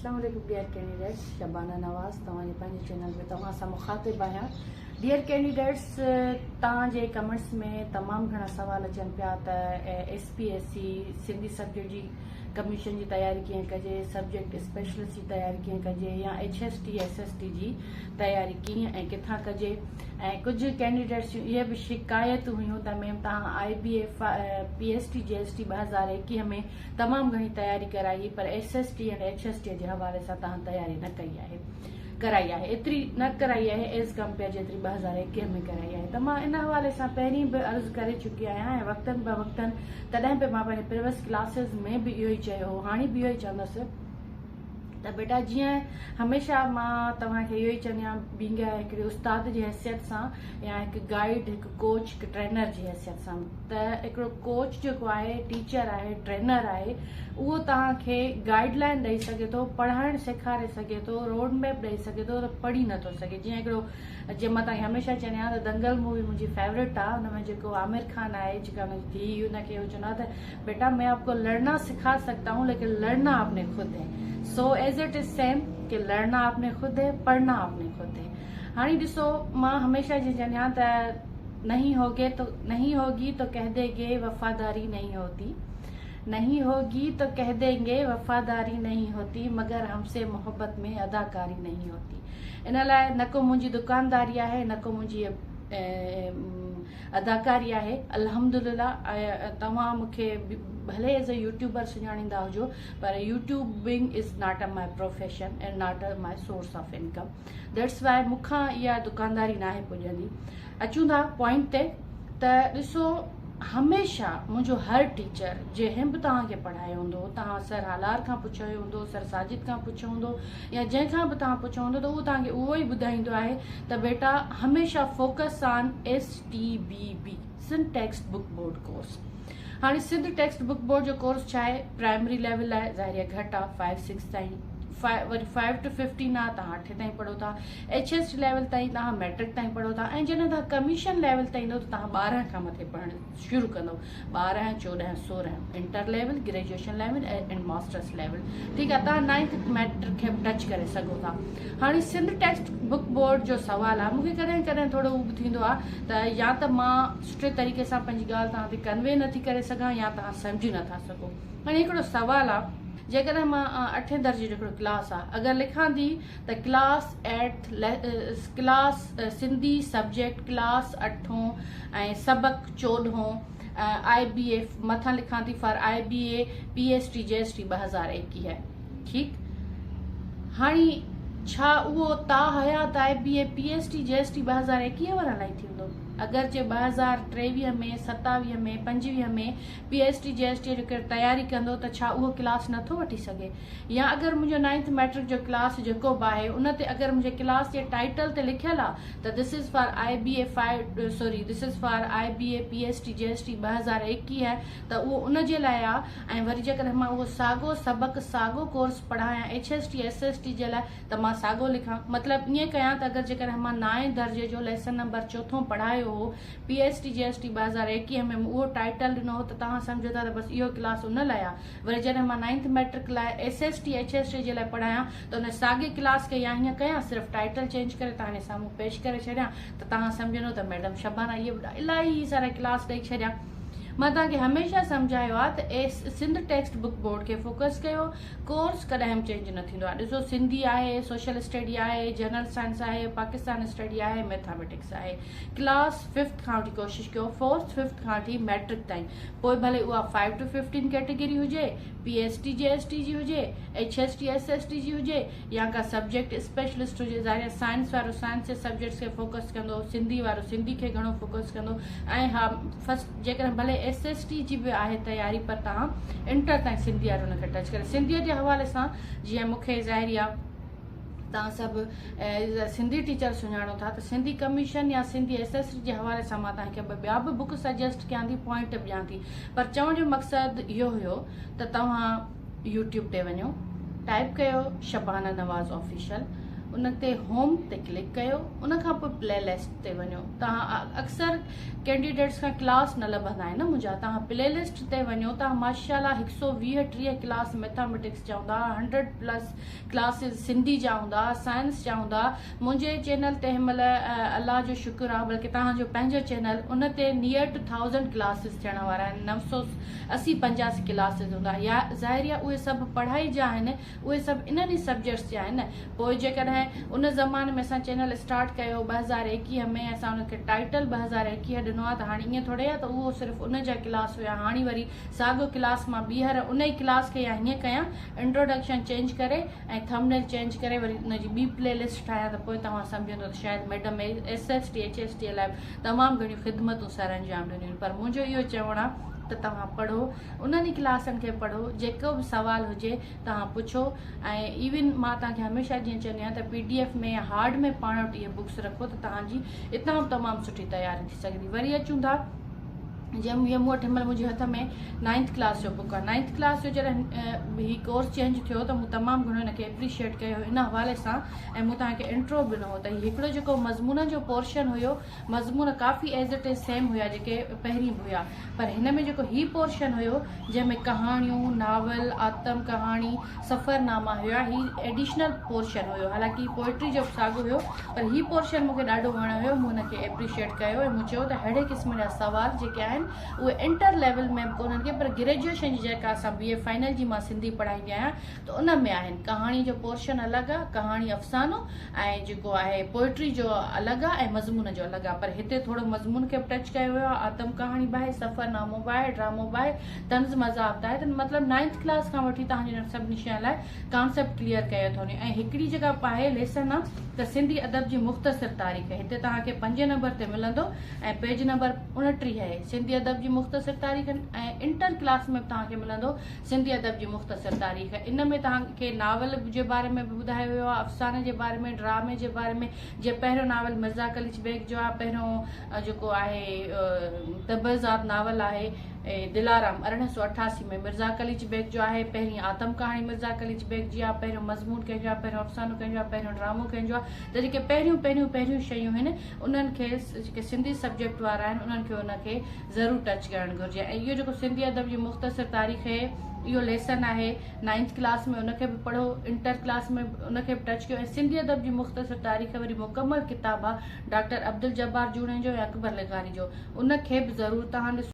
अस्सलाम वालेकुम dear candidates, Shabana नवाज़ तव्हांजे पंहिंजे चैनल में तव्हां सां मुखातिब आहियां। डियर कैंडिडेट्स, तव्हांजे कमेंट्स में तमामु घणा सवाल अचनि पिया त SPSC सिंधी सब्जेक्ट जी कमीशन जी तयारी कीअं कजे, सब्जेक्ट स्पेशलिस्ट जी तयारी कीअं कजे, या HST SST जी तयारी कीअं ऐं किथां कजे। ऐं कुझु कैंडिडेट्स जूं इहे बि शिकायतूं हुयूं त मैम तव्हां IBA PST GST 2021 में तमामु घणी तयारी कराई पर SST ऐं HST जे हवाले सां तव्हां तयारी न कई आहे, कराई आहे, एतिरी न कराई आहे एज़ कंपेयर जेतिरी 2021 में कराई आहे। त मां इन हवाले सां पहिरीं बि अर्ज़ु करे चुकी आहियां ऐं वक़्तनि ब वक़्तनि तॾहिं बि मां पंहिंजे प्रीवियस क्लासिस में बि इहो ई चयो हो, हाणे बि इहो ई चवंदसि त बेटा जीअं हमेशह मां तव्हांखे इहो ई चवंदी आहियां, बींग हिकिड़े उस्ताद जी हैसियत सां या हिकु गाइड, हिकु कोच, हिकु ट्रेनर जी हैसियत सां, त हिकिड़ो कोच जेको आहे, टीचर आहे, ट्रेनर आहे, उहो तव्हांखे गाइडलाइन ॾेई सघे थो, पढ़ाइणु सेखारे सघे थो, रोड मैप ॾेई सघे थो, त पढ़ी नथो सघे। जीअं हिकिड़ो जीअं मां तव्हांखे हमेशह चवंदी आहियां त दंगल मूवी मुंहिंजी फेवरेट आहे, हुनमें जेको आमिर खान आहे, जेका हुनजी धीउ, हुनखे उहो चवंदो आहे त बेटा मैं आपको लड़ना सिखा सकता हूँ लेकिन लड़ना आपने खुद है। So as it is same कि लड़ना आपने खुद है, पढ़ना आपने खुद है। हाणे ॾिसो, मां हमेशह जी चवंदी आहियां त नहीं होगी तो कह देंगे वफादारी नहीं होती, नहीं होगी तो कह देंगे वफादारी नहीं होती, मगर हमसे मोहब्बत में अदाकारी नहीं होती। इन लाइ न को मुंहिंजी दुकानदारी आहे, न को मुंहिंजी अदाकारी आहे। अल्हम्दुलिल्लाह तव्हां मूंखे भले एज़ अ यूट्यूबर सुञाणींदा हुजो, पर YouTubing is not a my profession and not a my source of income. That's why मूंखां इहा दुकानदारी न आहे पुॼंदी। अचूं था पॉइंट ते, त ॾिसो, हमेशह मुंहिंजो हर टीचर जंहिं बि तव्हांखे पढ़ायो हूंदो, तव्हां सर हालार खां पुछियो हूंदो, सर साजिद खां पुछियो हूंदो, या जंहिंखां बि तव्हां पुछियो हूंदो, त उहो तव्हांखे उहो ई ॿुधाईंदो आहे त बेटा हमेशह focus on STBB, Sindh text book board course. हाणे सिंध टेक्स्ट बुक बोर्ड जो कोर्स छा आहे, प्राइमरी लेवल आहे, ज़ाहिर घटि आहे, 5-6 ताईं, वरी 5 to 15 आहे, तव्हां 8 ताईं पढ़ो था। HST लेवल ताईं तव्हां मैट्रिक ताईं पढ़ो था, ऐं जॾहिं तव्हां कमीशन लेवल ताईं ईंदो त तव्हां 12 खां मथे पढ़णु शुरू कंदो, 12, 14, 16, इंटर लेवल, ग्रेजुएशन लेवल ऐं मास्टर्स लेवल। ठीकु आहे, तव्हां 9th मैट्रिक खे टच करे सघो था। हाणे सिंध टेक्स्ट बुक बोर्ड जो सवाल आहे, मूंखे कॾहिं कॾहिं थोरो उहो थींदो आहे त या त मां सुठे तरीक़े सां पंहिंजी ॻाल्हि तव्हां ते कन्वे नथी करे सघां, या तव्हां सम्झी नथा सघो। हाणे हिकिड़ो सवाल आहे, जेकॾहिं मां 8th दर्जे जो हिकिड़ो क्लास आहे, अगरि लिखां थी त क्लास सिंधी सब्जेक्ट क्लास 8 ऐं सबक 14 IBA मथां लिखां थी फॉर IBA PST GST 2021। ठीकु, हाणे छा उहो ता हयात IBA PST GST 2021 वारा लाइ थींदो? अगरि जे 2023 में, 27 में, 25 में PST GST जो तयारी कंदो, त छा उहो क्लास नथो वठी सघे? या अगरि मुंहिंजो 9th मैट्रिक जो क्लास जेको बि आहे, उन ते अगरि मुंहिंजे क्लास जे टाइटल ते लिखियलु आहे त this is for IBA PST GST 2021, त उहो उनजे लाइ आहे। ऐं वरी जेकॾहिं मां उहो साॻो सबक, साॻो कोर्स पढ़ायां HST SST जे लाइ, त मां साॻो लिखां। मतिलबु ईअं कयां त अगरि जेकॾहिं मां 9 दर्जे जो लेसन नंबर 4 पढ़ायो हो PST GST 2021 में, उहो टाइटल ॾिनो हो, त तव्हां सम्झो था त बसि इहो क्लास उन लाइ आहे। वरी जॾहिं मां 9th मैट्रिक लाइ SST HST जे लाइ पढ़ायां, त उन साॻे क्लास खे या हीअं कयां, सिर्फ़ु टाइटल चेंज करे तव्हांजे साम्हूं पेश करे छॾियां, त तव्हां सम्झंदो त मैडम शबाना इहे इलाही सारा क्लास ॾेई छॾिया। मां तव्हांखे हमेशह सम्झायो आहे त सिंध टेक्स्ट बुक बोर्ड खे फोकस कयो, कोर्स कॾहिं चेंज न थींदो आहे। ॾिसो, सिंधी आहे, सोशल स्टडी आहे, जनरल साइंस आहे, पाकिस्तान स्टडी आहे, मैथमेटिक्स आहे। क्लास 5th खां वठी कोशिशि कयो, 4th 5th खां वठी मैट्रिक ताईं, पोइ भले उहा 5 to 15 कैटेगरी हुजे, PST GST जी हुजे, HST SST जी हुजे, या का सब्जेक्ट स्पेशलिस्ट हुजे। ज़ाहिर साइंस वारो साइंस जे सब्जेक्ट्स खे फोकस कंदो, सिंधी वारो सिंधी खे घणो फोकस कंदो। ऐं हा, फस्ट जेकॾहिं भले SST जी बि आहे तयारी, पर तव्हां इंटर ताईं सिंधी वारो हुनखे टच करे। सिंधीअ जे हवाले सां जीअं मूंखे ज़ाहिरी आहे तव्हां सभु सिंधी टीचर सुञाणो था, त सिंधी कमीशन या सिंधी SST जे हवाले सां मां तव्हांखे ॿिया बि बुक सजेस्ट कयां थी, पॉइंट ॾियां थी। पर चवण जो मक़सदु इहो हुयो त तव्हां यूट्यूब ते वञो, टाइप कयो शबाना नवाज़ ऑफिशियल, उन ते होम ते क्लिक कयो, उन खां पोइ प्लेलिस्ट ते वञो। तव्हां अक्सर कैंडिडेट्स खां क्लास न लभंदा आहिनि न मुंहिंजा, तव्हां प्लेलिस्ट ते वञो, तव्हां माशाल्लाह 120-130 क्लास मैथमेटिक्स जा हूंदा, 100+ क्लासिस सिंधी जा हूंदा, साइंस जा हूंदा। मुंहिंजे चैनल ते हिनमहिल अलाह जो शुक्र आहे, बल्कि तव्हांजो पंहिंजो चैनल, उन ते नियर टू 1000 क्लासिस थियण वारा आहिनि, 980-85 क्लासिस हूंदा। या ज़ाहिर आहे उहे सभु पढ़ाई जा आहिनि, उहे सभु इन्हनि ई सब्जेक्ट्स जा आहिनि। पोइ जेकॾहिं उन ज़माने में असां चैनल स्टार्ट कयो 2021 में, असां उनखे टाइटल 2021 ॾिनो आहे, त हाणे ईअं थोरे आहे त उहो सिर्फ़ु उन जा क्लास हुया। हाणे वरी साॻियो क्लास मां ॿीहर उन ई क्लास खे या हीअं कयां, इंट्रोडक्शन चेंज करे ऐं थंबनेल चेंज करे वरी उनजी ॿी प्लेलिस्ट ठाहियां, त पोइ तव्हां सम्झंदो त शायदि मैडम SST HST लाइ तमामु घणियूं ख़िदमतूं सर अंजाम ॾिनियूं। पर मुंहिंजो इहो चवणु आहे त तव्हां पढ़ो, उन्हनि क्लासनि खे पढ़ो, जेको बि सुवाल हुजे तव्हां पुछो। ऐं इवन मां तव्हांखे हमेशह जीअं चवंदी आहियां त PDF में या हार्ड में पाण वटि इहे बुक्स रखो, त तव्हांजी तमामु सुठी तयारी थी सघंदी। वरी अचूं था जंहिं मूं वटि हिनमहिल मुंहिंजे हथ में 9th क्लास जो बुक आहे। 9th क्लास जो जॾहिं ही कोर्स चेंज थियो त मूं तमामु घणो हिनखे एप्रिशिएट कयो इन हवाले सां, ऐं मूं तव्हांखे इंट्रो बि ॾिनो हो त हिकिड़ो जेको मज़मून जो पोर्शन हुयो, मज़मून काफ़ी एज़ इट इज़ सेम हुया जेके पहिरीं हुया, पर हिन में जेको ही पोर्शन हुयो जंहिंमें कहाणियूं, नावल, आतम कहाणी, सफ़रनामा हुया, ही एडिशनल पोर्शन हुयो। हालांकि पोइट्री जो साॻियो हुयो, पर ही पोर्शन मूंखे ॾाढो वणियो हुयो, मूं हुनखे एप्रिशिएट कयो ऐं मूं चयो त अहिड़े क़िस्म जा सवाल जेके आहिनि उहे इंटर लेवल में कोन्हनि के, पर ग्रेजुएशन जी जेका असां BA फाइनल जी मां सिंधी पढ़ाईंदी आहियां त उन में आहिनि। कहाणी जो पोर्शन अलॻि आहे, कहाणी अफ़सानो, ऐं जेको आहे पोइट्री जो अलॻि आहे ऐं मज़मून जो अलॻि आहे। पर हिते थोरो मज़मून खे बि टच कयो वियो आहे, आतम कहाणी बि आहे, सफ़रनामो बि आहे, ड्रामो बि आहे, तंज़ मज़ाक़ आहे। त मतिलबु 9th क्लास खां वठी तव्हांजे सभिनी शइ लाइ कॉन्सेप्ट क्लियर कयो अथव। ऐं हिकिड़ी जेका आहे लेसन आहे त सिंधी अदब जी मुख़्तसिर तारीख़, हिते तव्हांखे 5 नंबर ते मिलंदो ऐं पेज नंबर 29 आहे सिंधी अदब जी मुख़्तसिर तारीख़। ऐं इंटर क्लास में तव्हांखे मिलंदो सिंधी अदब जी मुख़्तसिर तारीख़। इन में तव्हांखे नावल जे बारे में बि ॿुधायो वियो आहे, अफ़साने जे बारे में, ड्रामे जे बारे में। जीअं पहिरियों नावल मिर्ज़ा कलीच बेग जो आहे, पहिरियों जेको आहे तबज़ात नावल आहे दिलाराम 1888 में, मिर्ज़ा कलीच बेग जो आहे पहिरीं आतम कहाणी मिर्ज़ा कलीच बेग जी आहे, पहिरियों मज़मून कंहिंजो आहे, पहिरियों अफ़सानो कंहिंजो आहे, पहिरियों ड्रामो कंहिंजो आहे। त जेके पहिरियूं शयूं आहिनि उन्हनि खे जेके सिंधी सब्जेक्ट वारा आहिनि उन्हनि खे उनखे ज़रूरु टच करणु घुरिजे। ऐं इहो जेको सिंधी अदब जी मुख़्तसिर तारीख़ आहे, इहो लेसन आहे 9th क्लास में, उनखे बि पढ़ो, इंटर क्लास में उनखे बि टच कयो। ऐं सिंधी अदब जी मुख़्तसिर तारीख़ वरी मुकमल किताबु आहे डॉक्टर अब्दुल जब्बार जूणे जो या अकबर लिगारी जो, उनखे बि ज़रूरु तव्हां ॾिसो।